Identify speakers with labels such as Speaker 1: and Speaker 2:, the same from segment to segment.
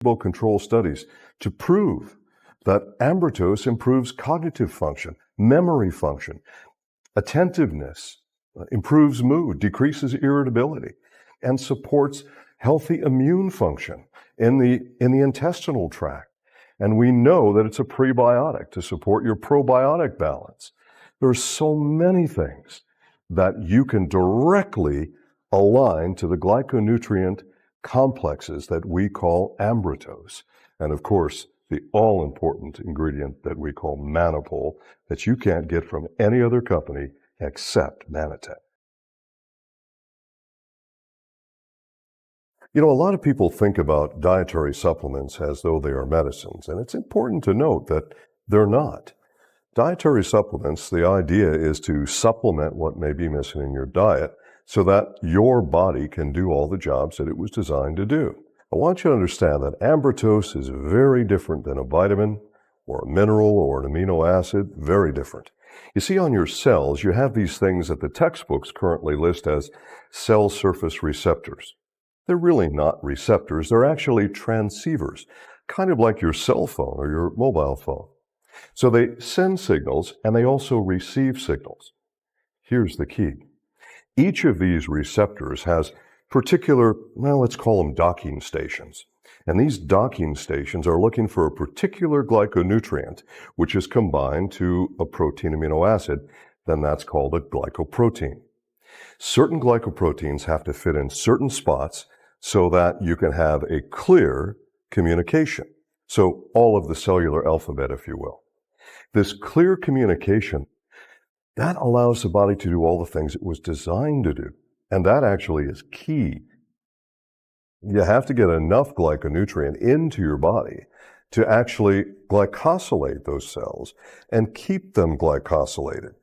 Speaker 1: control studies to prove that 앰브로토스 improves cognitive function, memory function, attentiveness, improves mood, decreases irritability, and supports healthy immune function in the intestinal tract. And we know that it's a prebiotic to support your probiotic balance. There's so many things that you can directly align to the glyconutrient complexes that we call 앰브로토스. And of course, the all-important ingredient that we call mannapol that you can't get from any other company except Manatech. You know, a lot of people think about dietary supplements as though they are medicines, and it's important to note that they're not. Dietary supplements, the idea is to supplement what may be missing in your diet so that your body can do all the jobs that it was designed to do. I want you to understand that 앰브로토스 is very different than a vitamin or a mineral or an amino acid, very different. You see, on your cells, you have these things that the textbooks currently list as cell surface receptors. They're really not receptors, they're actually transceivers, kind of like your cell phone or your mobile phone. So they send signals and they also receive signals. Here's the key. Each of these receptors has particular, well, let's call them docking stations. And these docking stations are looking for a particular glyconutrient, which is combined to a protein amino acid. Then that's called a glycoprotein. Certain glycoproteins have to fit in certain spots so that you can have a clear communication. So all of the cellular alphabet, if you will. This clear communication, that allows the body to do all the things it was designed to do. And that actually is key. You have to get enough glyconutrient into your body to actually glycosylate those cells and keep them glycosylated.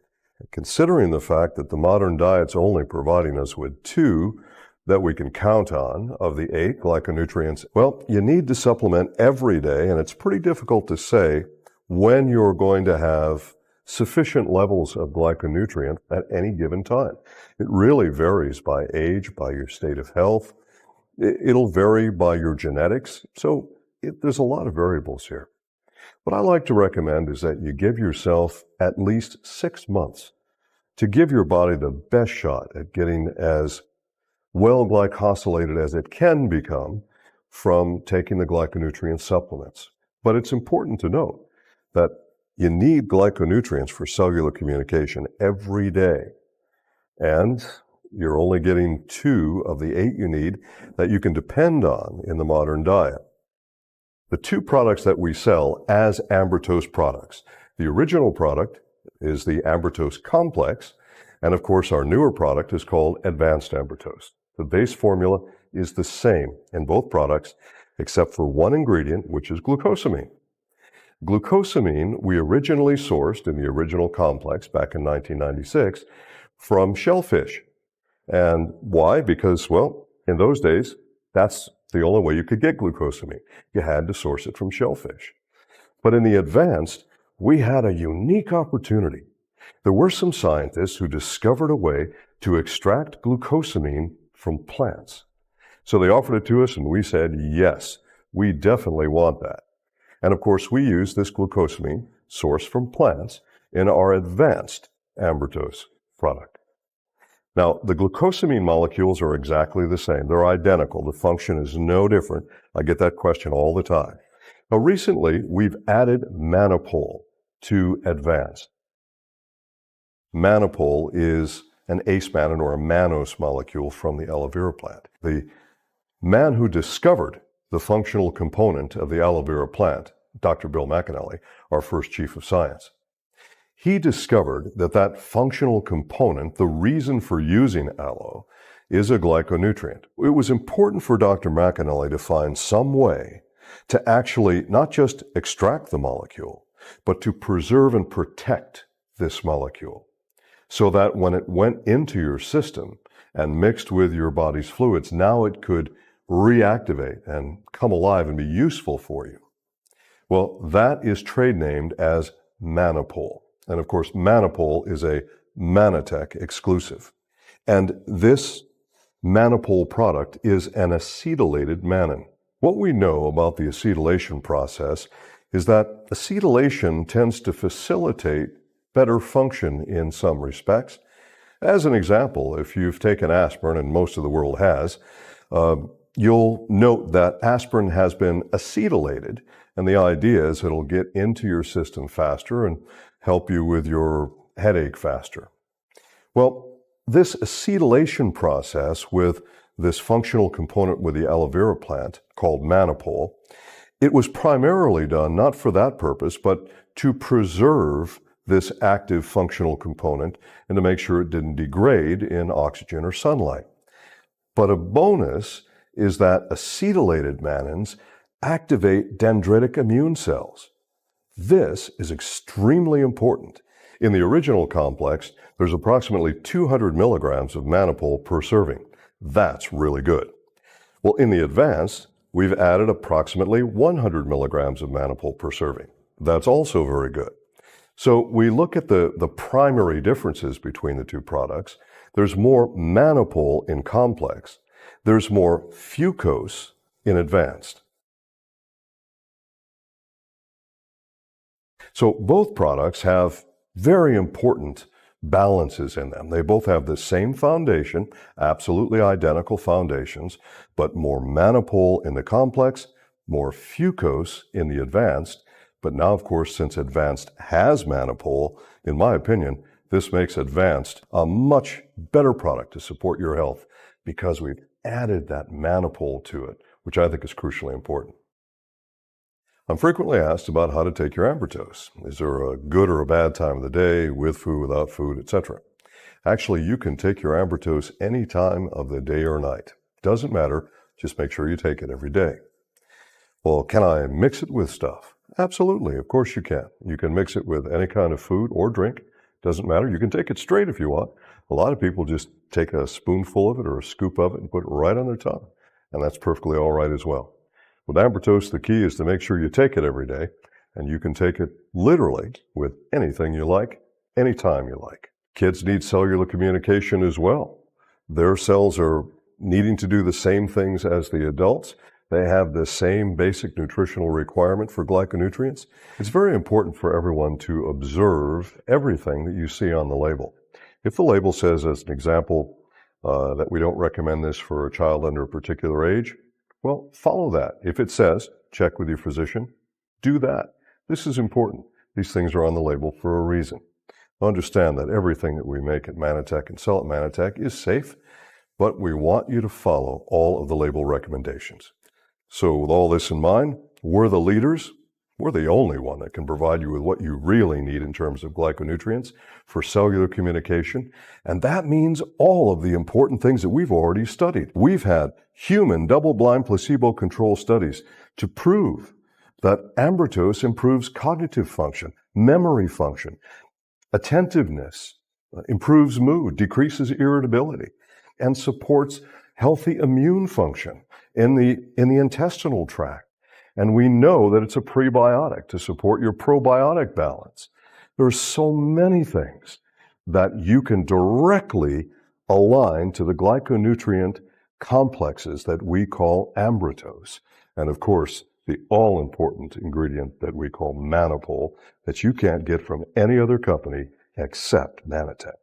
Speaker 1: Considering the fact that the modern diet's only providing us with 2 that we can count on of the 8 glyconutrients, well, you need to supplement every day, and it's pretty difficult to say when you're going to have sufficient levels of glyconutrient at any given time. It really varies by age, by your state of health. It'll vary by your genetics. So there's a lot of variables here. What I like to recommend is that you give yourself at least 6 months to give your body the best shot at getting as well glycosylated as it can become from taking the glyconutrient supplements. But it's important to note that you need glyconutrients for cellular communication every day. And you're only getting 2 of the 8 you need that you can depend on in the modern diet. The 2 products that we sell as 앰브로토스 products. The original product is the 앰브로토스 complex, and of course our newer product is called advanced 앰브로토스. The base formula is the same in both products except for one ingredient, which is glucosamine. Glucosamine we originally sourced in the original complex back in 1996 from shellfish. And why? Because, well, in those days, that's the only way you could get glucosamine. You had to source it from shellfish. But in the advanced, we had a unique opportunity. There were some scientists who discovered a way to extract glucosamine from plants. So they offered it to us and we said, yes, we definitely want that. And of course, we use this glucosamine sourced from plants in our advanced 앰브로토스 product. Now, the glucosamine molecules are exactly the same. They're identical. The function is no different. I get that question all the time. Now, recently, we've added mannapol to advanced. Mannapol is an ace-mannan or a mannose molecule from the aloe vera plant. The man who discovered the functional component of the aloe vera plant, Dr. Bill McAnally, our first chief of science. He discovered that that functional component, the reason for using aloe, is a glyconutrient. It was important for Dr. McAnally to find some way to actually not just extract the molecule, but to preserve and protect this molecule so that when it went into your system and mixed with your body's fluids, now it could reactivate and come alive and be useful for you. Well, that is trade named as mannapol. And of course, mannapol is a Manatech exclusive. And this mannapol product is an acetylated mannan. What we know about the acetylation process is that acetylation tends to facilitate better function in some respects. As an example, if you've taken aspirin, and most of the world has, you'll note that aspirin has been acetylated, and the idea is it'll get into your system faster and help you with your headache faster. Well, this acetylation process with this functional component with the aloe vera plant called mannitol, it was primarily done not for that purpose, but to preserve this active functional component and to make sure it didn't degrade in oxygen or sunlight. But a bonus is that acetylated mannins activate dendritic immune cells. This is extremely important. In the original complex, there's approximately 200 milligrams of mannitol per serving. That's really good. Well, in the advanced, we've added approximately 100 milligrams of mannitol per serving. That's also very good. So we look at the primary differences between the two products. There's more mannitol in complex. There's more fucose in advanced. So both products have very important balances in them. They both have the same foundation, absolutely identical foundations, but more mannitol in the complex, more fucose in the advanced. But now, of course, since advanced has mannitol, in my opinion, this makes advanced a much better product to support your health because we've added that mannitol to it, which I think is crucially important. I'm frequently asked about how to take your Embrotos. Is there a good or a bad time of the day, with food, without food, etc.? Actually, you can take your Embrotos any time of the day or night. Doesn't matter, just make sure you take it every day. Well, can I mix it with stuff? Absolutely, of course you can. You can mix it with any kind of food or drink. Doesn't matter, you can take it straight if you want. A lot of people just take a spoonful of it or a scoop of it and put it right on their tongue. And that's perfectly all right as well. With Embrotos, the key is to make sure you take it every day, and you can take it literally with anything you like, anytime you like. Kids need cellular communication as well. Their cells are needing to do the same things as the adults. They have the same basic nutritional requirement for glyconutrients. It's very important for everyone to observe everything that you see on the label. If the label says, as an example, that we don't recommend this for a child under a particular age, well, follow that. If it says, check with your physician, do that. This is important. These things are on the label for a reason. Understand that everything that we make at Manatech and sell at Manatech is safe, but we want you to follow all of the label recommendations. So with all this in mind, we're the leaders. We're the only one that can provide you with what you really need in terms of glyconutrients for cellular communication. And that means all of the important things that we've already studied. We've had human double-blind placebo-controlled studies to prove that Embrotos improves cognitive function, memory function, attentiveness, improves mood, decreases irritability, and supports healthy immune function in the intestinal tract. And we know that it's a prebiotic to support your probiotic balance. There's so many things that you can directly align to the glyconutrient complexes that we call Embrotos. And of course, the all-important ingredient that we call mannitol that you can't get from any other company except Manatech.